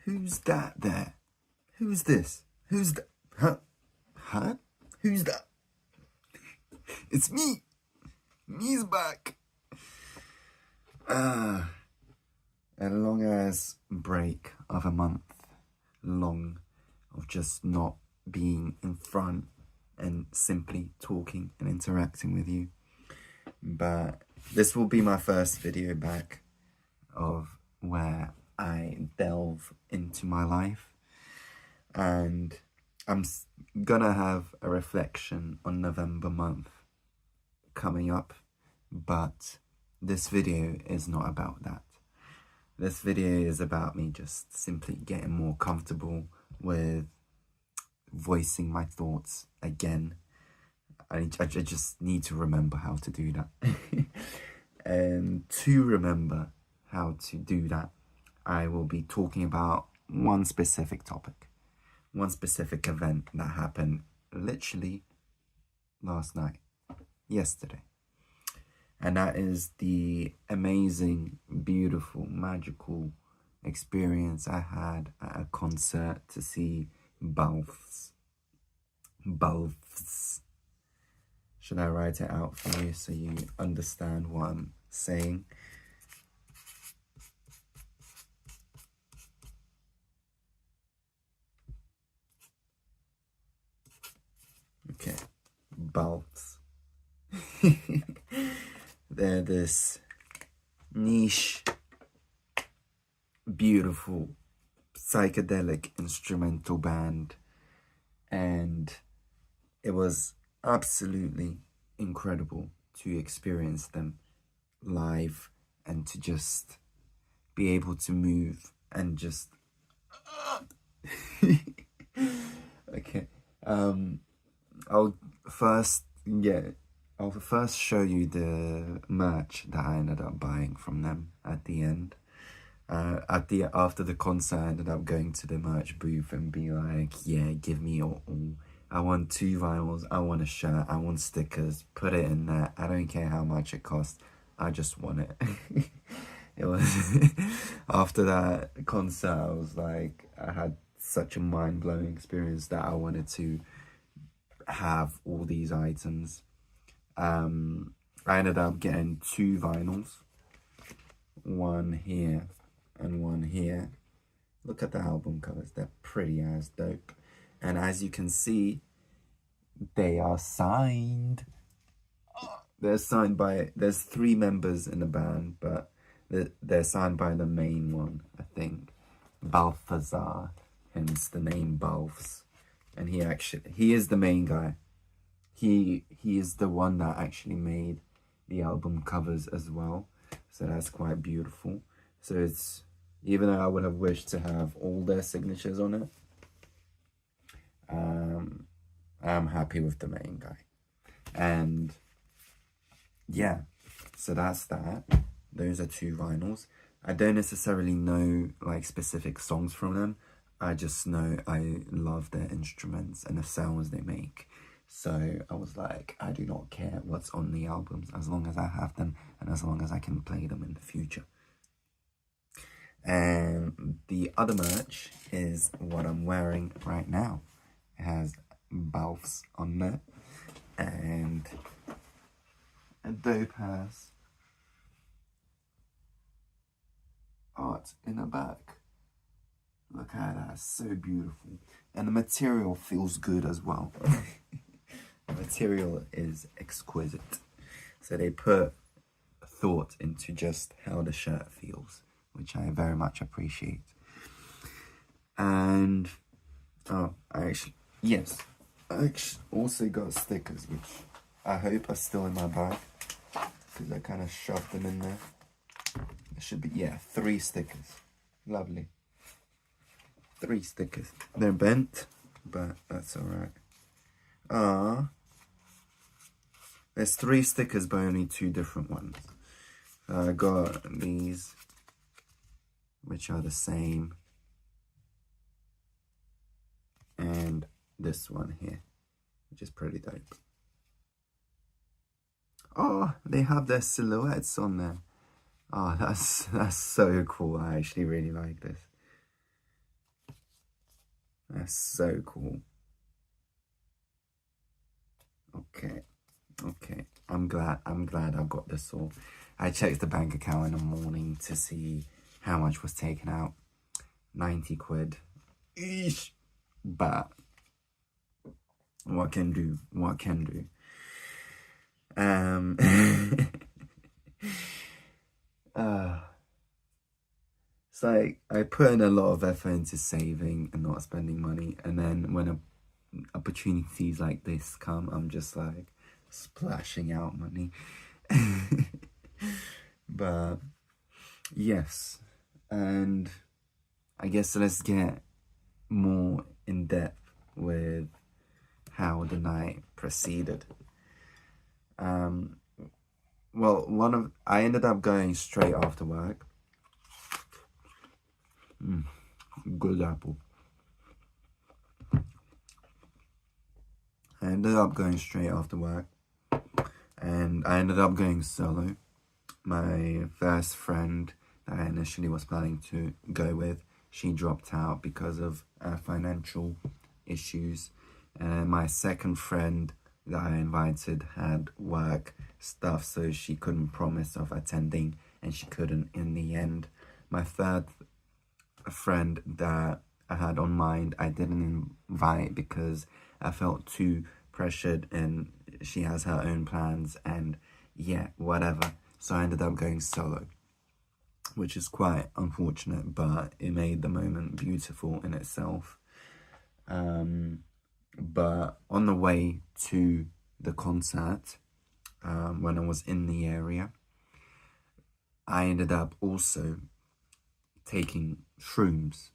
Who's that there? Who's this? Who's that? Huh? Huh? Who's that? It's me. Me's back. A long ass break of a month long of just not being in front and simply talking and interacting with you. But this will be my first video back of where I delve into my life, and I'm gonna have a reflection on November month coming up, but this video is not about that. This video is about me just simply getting more comfortable with voicing my thoughts again. I just need to remember how to do that. And to remember how to do that, I will be talking about one specific topic, one specific event that happened literally last night, yesterday. And that is the amazing, beautiful, magical experience I had at a concert to see BALTHVS. BALTHVS. Should I write it out for you so you understand what I'm saying? Okay, BALTHVS. They're this niche, beautiful, psychedelic instrumental band, and it was absolutely incredible to experience them live and to just be able to move and just okay. I'll first show you the merch that I ended up buying from them at the end. After the concert, I ended up going to the merch booth and be like, yeah, give me all. I want 2 vinyls, I want a shirt, I want stickers, put it in there. I don't care how much it costs, I just want it. It was, after that concert, I was like, I had such a mind-blowing experience that I wanted to have all these items. I ended up getting 2 vinyls, one here and one here. Look at the album covers, they're pretty as dope. And as you can see, they are signed. They're signed by, there's 3 members in the band, but they're signed by the main one, I think. Balthazar, hence the name BALTHVS. And he is the main guy. He is the one that actually made the album covers as well. So that's quite beautiful. So it's, even though I would have wished to have all their signatures on it, I'm happy with the main guy. And yeah, so that's that. Those are 2 vinyls. I don't necessarily know like specific songs from them. I just know I love their instruments and the sounds they make. So I was like, I do not care what's on the albums as long as I have them and as long as I can play them in the future. And the other merch is what I'm wearing right now. It has BALTHVS on there and a dope ass art in the back. Look at that, so beautiful. And the material feels good as well. The material is exquisite. So they put thought into just how the shirt feels, which I very much appreciate. And I also got stickers, which I hope are still in my bag, because I kind of shoved them in there. There should be, 3 stickers. Lovely. 3 stickers. They're bent, but that's alright. There's 3 stickers, but only 2 different ones. I got these, which are the same, and this one here, which is pretty dope. Oh, they have their silhouettes on there. Oh, that's so cool. I actually really like this. That's so cool. Okay. Okay. I'm glad I got this all. I checked the bank account in the morning to see how much was taken out. 90 quid. Eesh. But what can do? What can do? uh it's like I put in a lot of effort into saving and not spending money, and then when opportunities like this come, I'm just like splashing out money. But yes, and I guess let's get more in depth with how the night proceeded. Well, I ended up going straight after work. Good apple. I ended up going straight after work, and I ended up going solo. My first friend that I initially was planning to go with, she dropped out because of financial issues. And my second friend that I invited had work stuff, so she couldn't promise of attending, and she couldn't in the end. My third friend that I had on mind, I didn't invite because I felt too pressured, and she has her own plans, and yeah, whatever. So I ended up going solo, which is quite unfortunate, but it made the moment beautiful in itself. But on the way to the concert, when I was in the area, I ended up also taking shrooms.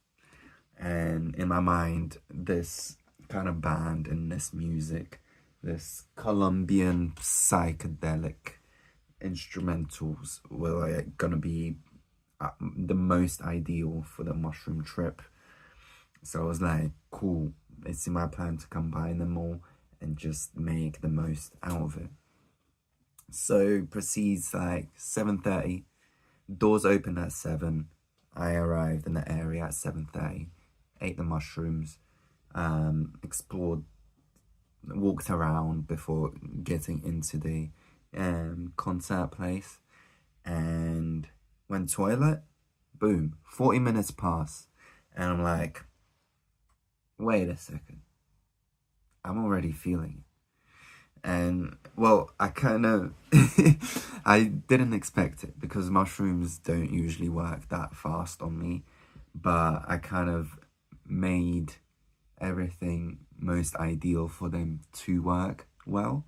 And in my mind, this kind of band and this music, this Colombian psychedelic instrumentals were like gonna be the most ideal for the mushroom trip. So I was like, cool, it's in my plan to combine them all and just make the most out of it. So proceeds like 7:30, doors open at 7. I arrived in the area at 7:30, ate the mushrooms, explored, walked around before getting into the concert place, and went toilet. Boom, 40 minutes pass, and I'm like, wait a second, I'm already feeling it. And well, I kind of I didn't expect it because mushrooms don't usually work that fast on me, but I kind of made everything most ideal for them to work well.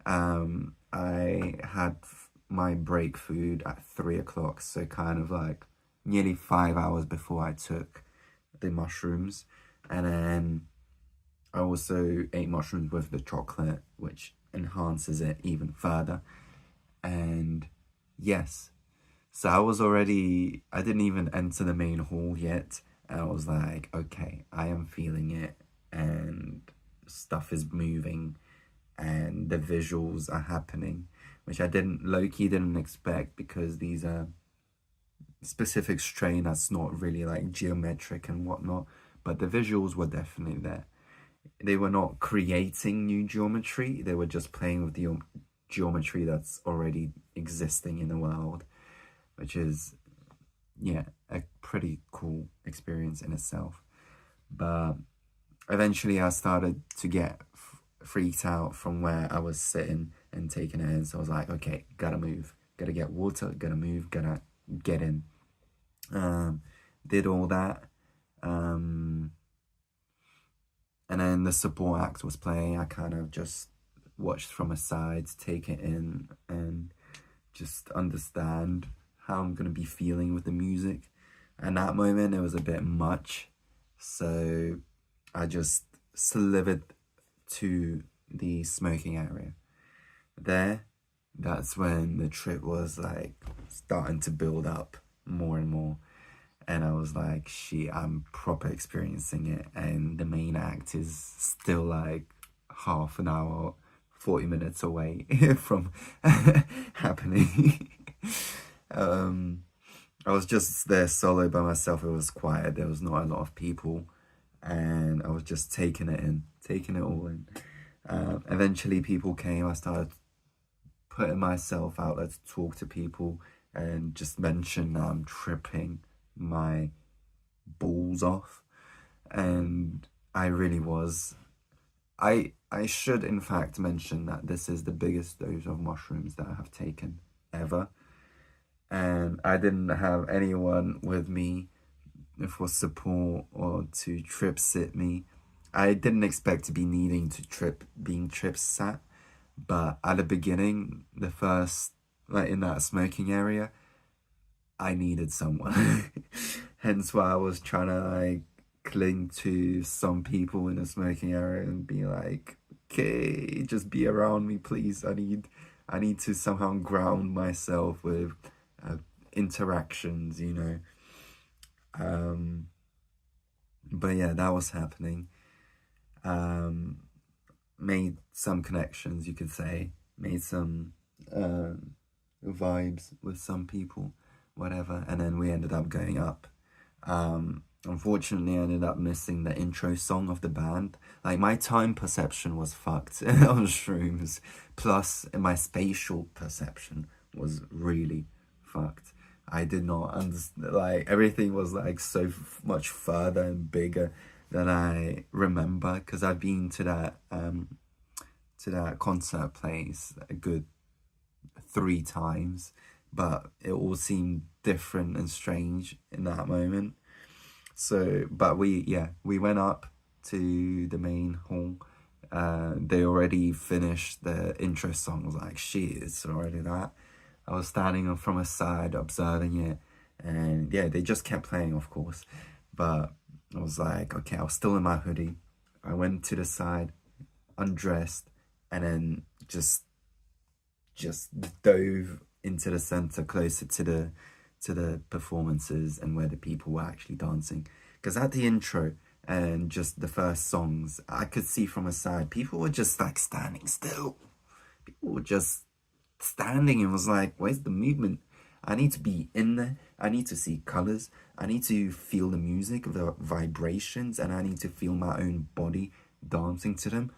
I had my break food at 3 o'clock, so kind of like nearly 5 hours before I took the mushrooms. And then I also ate mushrooms with the chocolate, which enhances it even further. And yes, so I didn't even enter the main hall yet. And I was like, okay, I am feeling it, and stuff is moving, and the visuals are happening, which I low-key didn't expect, because these are specific strain that's not really like geometric and whatnot, but the visuals were definitely there. They were not creating new geometry, they were just playing with the geometry that's already existing in the world, which is, yeah, a pretty cool experience in itself. But eventually I started to get freaked out from where I was sitting and taking it in. So I was like, okay, gotta move, gotta get water, gotta move, gotta get in. Did all that. And then the support act was playing. I kind of just watched from a side, take it in, and just understand how I'm going to be feeling with the music. And that moment, it was a bit much. So I just slithered to the smoking area. That's when the trip was like starting to build up more and more. And I was like, shit, I'm proper experiencing it. And the main act is still like half an hour, 40 minutes away from happening. I was just there solo by myself. It was quiet. There was not a lot of people. and I was just taking it all in. Eventually people came. I started putting myself out there to talk to people and just mention that I'm tripping my balls off, and I really was. I should in fact mention that this is the biggest dose of mushrooms that I have taken ever, and I didn't have anyone with me for support or to trip sit me. I didn't expect to be needing to being trip sat, but at the beginning, the first, like in that smoking area, I needed someone. Hence why I was trying to like cling to some people in the smoking area and be like, okay, just be around me, please. I need to somehow ground myself with interactions, you know. But yeah, that was happening. Made some connections, you could say. Made some vibes with some people, whatever. And then we ended up going up. Unfortunately, I ended up missing the intro song of the band. Like, my time perception was fucked on shrooms. Plus, my spatial perception was really fucked. I did not understand, like, everything was like so much further and bigger than I remember, because I've been to that concert place a good 3 times, but it all seemed different and strange in that moment. So, but we went up to the main hall. They already finished the intro song. I was like, shit, it's already that. I was standing from a side observing it, and yeah, they just kept playing, of course. But I was like, okay, I was still in my hoodie. I went to the side, undressed, and then just dove into the center, closer to the performances and where the people were actually dancing. Because at the intro and just the first songs, I could see from a side, people were just like standing still. People were just standing, and was like, where's the movement? I need to be in there. I need to see colors. I need to feel the music, the vibrations, and I need to feel my own body dancing to them.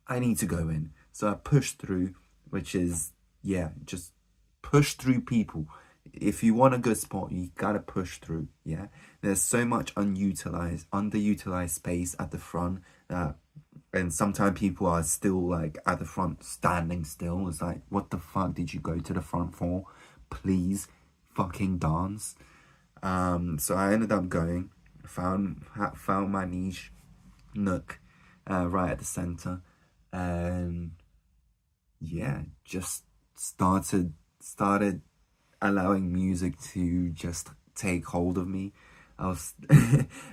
I need to go in. So I pushed through, which is, yeah, just push through, people. If you want a good spot, you gotta push through, yeah? There's so much underutilized space at the front that, and sometimes people are still like at the front standing still. It's like, what the fuck did you go to the front for? Please fucking dance. So I ended up going, found my niche nook right at the center, and yeah, just started allowing music to just take hold of me. I was,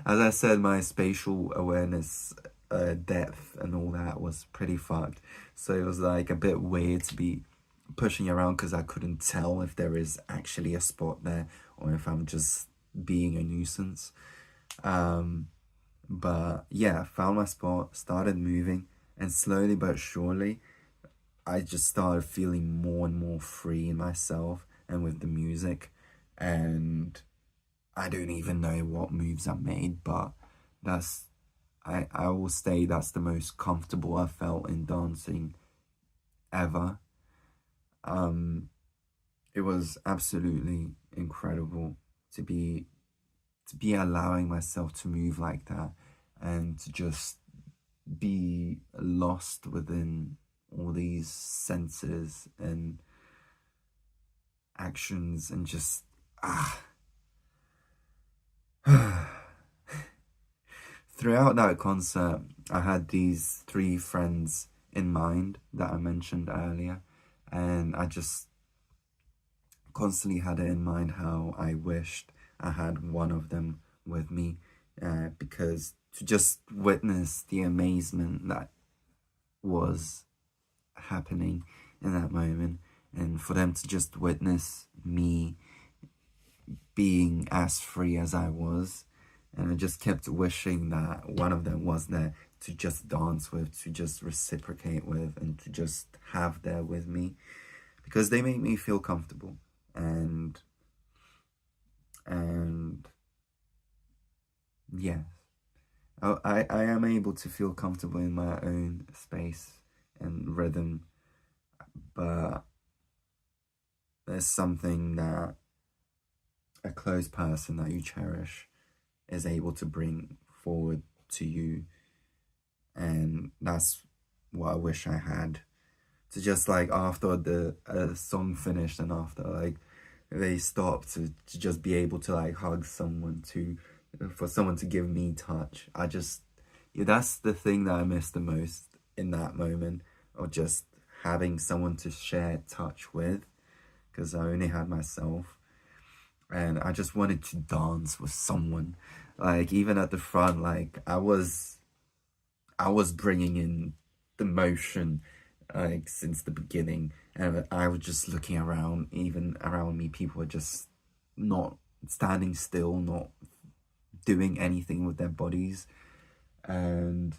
as I said, my spatial awareness, depth and all that was pretty fucked. So it was like a bit weird to be pushing around, because I couldn't tell if there is actually a spot there or if I'm just being a nuisance. But yeah, found my spot, started moving, and slowly but surely, I just started feeling more and more free in myself and with the music. And I don't even know what moves I made, but I will say that's the most comfortable I felt in dancing ever. It was absolutely incredible to be allowing myself to move like that, and to just be lost within all these senses and actions, and just throughout that concert, I had these 3 friends in mind that I mentioned earlier, and I just constantly had it in mind how I wished I had one of them with me, because to just witness the amazement that was happening in that moment, and for them to just witness me being as free as I was. And I just kept wishing that one of them was there to just dance with, to just reciprocate with, and to just have there with me, because they make me feel comfortable. And yes, I am able to feel comfortable in my own space and rhythm, but there's something that a close person that you cherish is able to bring forward to you, and that's what I wish I had. To just like after the song finished and after like they stopped, to just be able to like hug someone, to for someone to give me touch. I just, yeah, that's the thing that I miss the most in that moment, of just having someone to share touch with, because I only had myself. And I just wanted to dance with someone. Like even at the front, like I was bringing in the motion like since the beginning, and I was just looking around. Even around me, people were just not standing still, not doing anything with their bodies. And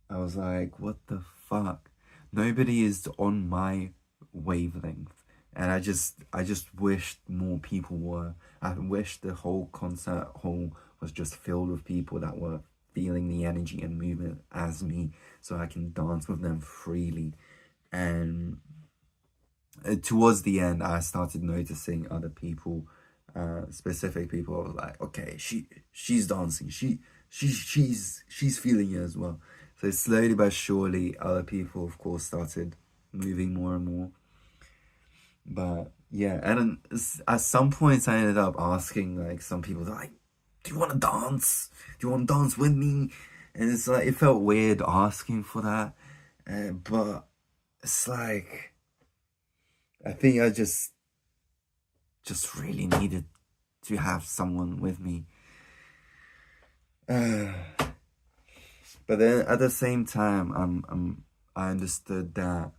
I was like, what the fuck? Nobody is on my wavelength. And I just wished more people were. I wish the whole concert hall was just filled with people that were feeling the energy and movement as me, so I can dance with them freely. And towards the end, I started noticing other people, specific people. I was like, okay, she's dancing. She's feeling it as well. So slowly but surely, other people, of course, started moving more and more. But yeah, and then at some points, I ended up asking like some people, like, "Do you want to dance? Do you want to dance with me?" And it's like it felt weird asking for that, but it's like I think I just really needed to have someone with me. But then at the same time, I understood that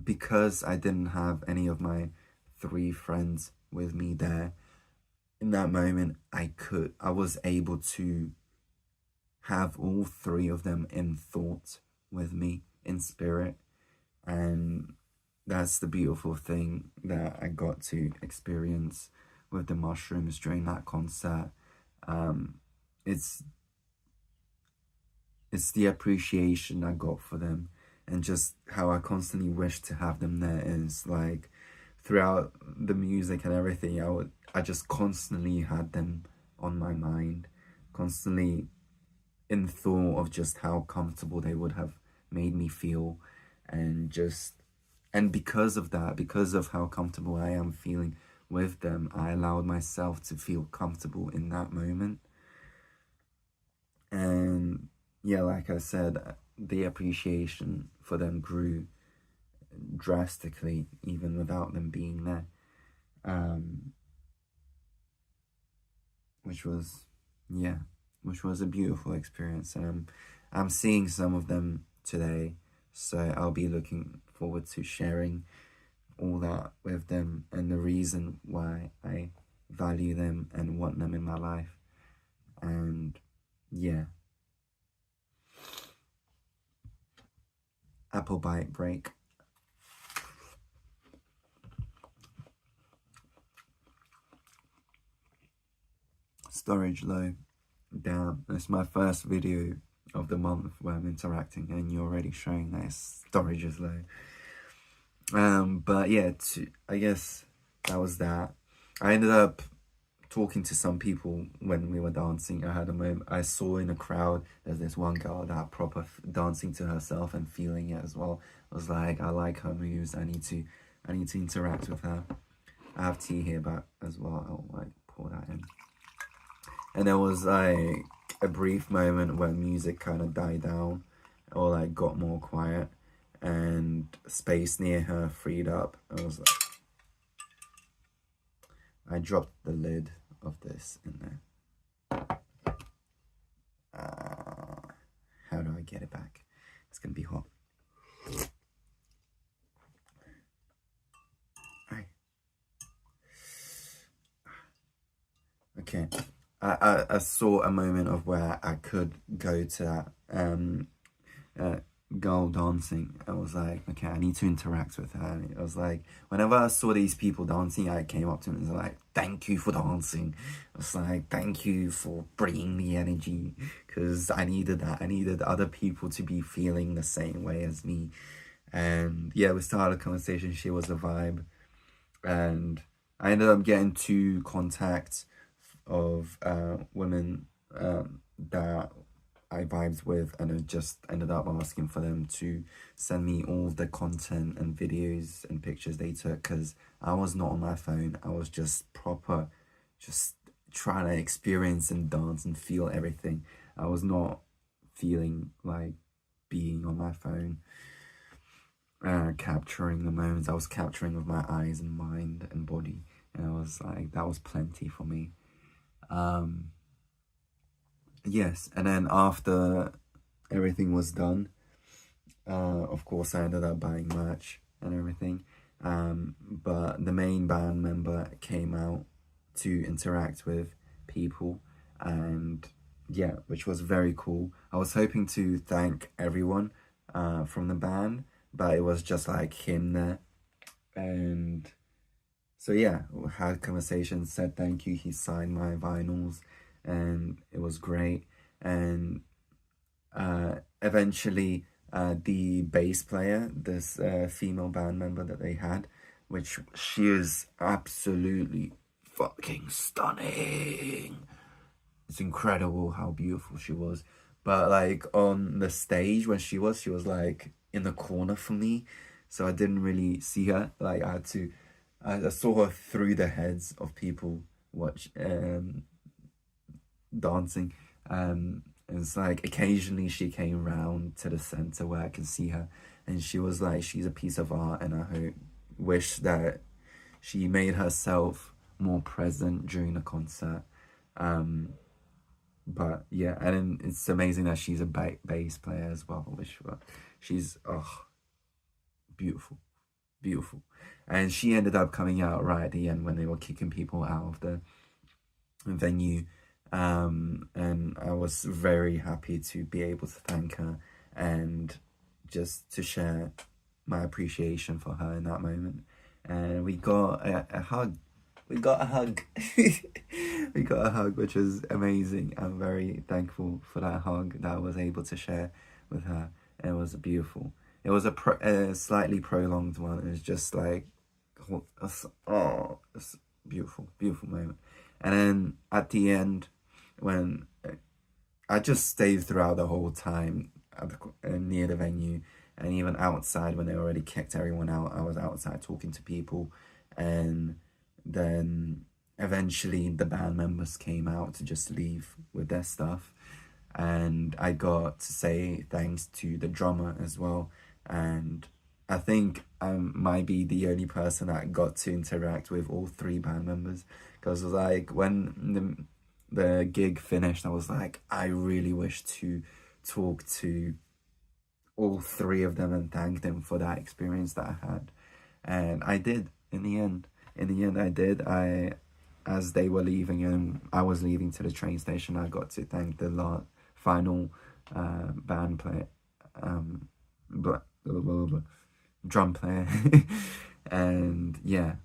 because I didn't have any of my 3 friends with me there in that moment, I was able to have all 3 of them in thought with me, in spirit. And that's the beautiful thing that I got to experience with the mushrooms during that concert. It's the appreciation I got for them, and just how I constantly wish to have them there. Is like throughout the music and everything, I just constantly had them on my mind, constantly in thought of just how comfortable they would have made me feel. And because of that, because of how comfortable I am feeling with them, I allowed myself to feel comfortable in that moment. And yeah, like I said, the appreciation for them grew drastically even without them being there, which was a beautiful experience. And I'm seeing some of them today, so I'll be looking forward to sharing all that with them, and the reason why I value them and want them in my life. And yeah, apple bite break. Storage low. Damn, it's my first video of the month where I'm interacting, and you're already showing that storage is low. But yeah, I guess that was that. I ended up talking to some people when we were dancing. I had a moment. I saw in the crowd there's this one girl that proper dancing to herself and feeling it as well. I was like, I like her moves. I need to interact with her. I have tea here back as well. I'll like pour that in. And there was like a brief moment where music kind of died down, or like got more quiet, and space near her freed up. I was like, I dropped the lid of this in there. How do I get it back? It's gonna be hot. Right. Okay. I saw a moment of where I could go to that girl dancing. I was like, okay, I need to interact with her. And it was like, whenever I saw these people dancing, I came up to them and was like, thank you for dancing. I was like, thank you for bringing the energy, because I needed that. I needed other people to be feeling the same way as me. And yeah, we started a conversation. She was a vibe. And I ended up getting 2 contacts of women that I vibed with, and I just ended up asking for them to send me all the content and videos and pictures they took, because I was not on my phone. I was just proper, just trying to experience and dance and feel everything. I was not feeling like being on my phone, capturing the moments. I was capturing with my eyes and mind and body, and I was like, that was plenty for me. Yes, and then after everything was done, of course I ended up buying merch and everything. But the main band member came out to interact with people, and yeah, which was very cool. I was hoping to thank everyone from the band, but it was just like him there. And so yeah, we had conversations, said thank you. He signed my vinyls, and it was great. And eventually, the bass player, this female band member that they had, which she is absolutely fucking stunning. It's incredible how beautiful she was. But like on the stage when she was like in the corner for me, so I didn't really see her. Like I saw her through the heads of people watch dancing. It's like occasionally she came round to the center where I can see her, and she was like, she's a piece of art, and I wish that she made herself more present during the concert. But yeah, and then it's amazing that she's a bass player as well, which she's beautiful, beautiful. And she ended up coming out right at the end when they were kicking people out of the venue. And I was very happy to be able to thank her and just to share my appreciation for her in that moment. And we got a hug. We got a hug. We got a hug, which was amazing. I'm very thankful for that hug that I was able to share with her. And it was beautiful. It was a slightly prolonged one. It was just like, oh, it's beautiful, beautiful moment. And then at the end, when I just stayed throughout the whole time near the venue, and even outside when they already kicked everyone out, I was outside talking to people. And then eventually the band members came out to just leave with their stuff, and I got to say thanks to the drummer as well. And I think I might be the only person that got to interact with all 3 band members, because like when the gig finished, I was like, I really wish to talk to all 3 of them and thank them for that experience that I had. And I did in the end. In the end, I did. As they were leaving and I was leaving to the train station, I got to thank the final band player, drum player. And yeah,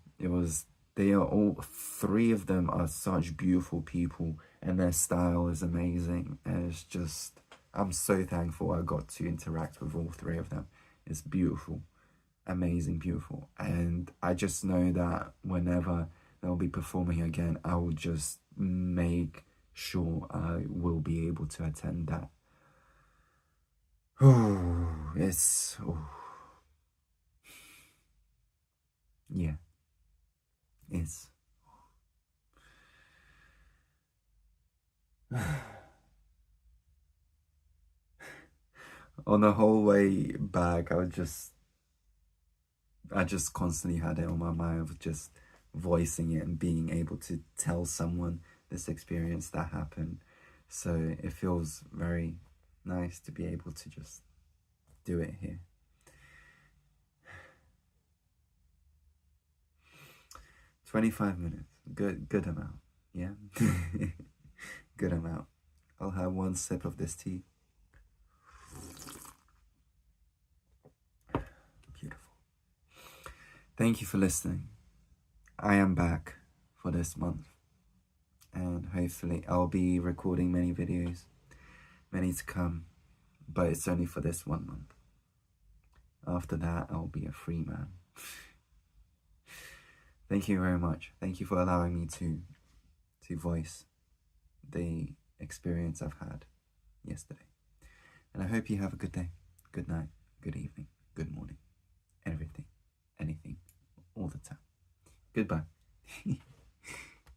they are all 3 of them are such beautiful people, and their style is amazing. And it's just, I'm so thankful I got to interact with all 3 of them. It's beautiful, amazing, beautiful. And I just know that whenever they'll be performing again, I will just make sure I will be able to attend that. Yeah, it's on the whole way back, I just constantly had it on my mind of just voicing it and being able to tell someone this experience that happened. So it feels very nice to be able to just do it here. 25 minutes, good amount, yeah. Good amount. I'll have one sip of this tea. thank you for listening. I am back for this month, and hopefully I'll be recording many videos, many to come, but it's only for this 1 month. After that, I'll be a free man. Thank you very much. Thank you for allowing me to voice the experience I've had yesterday. And I hope you have a good day, good night, good evening, good morning, everything, anything, all the time. Goodbye.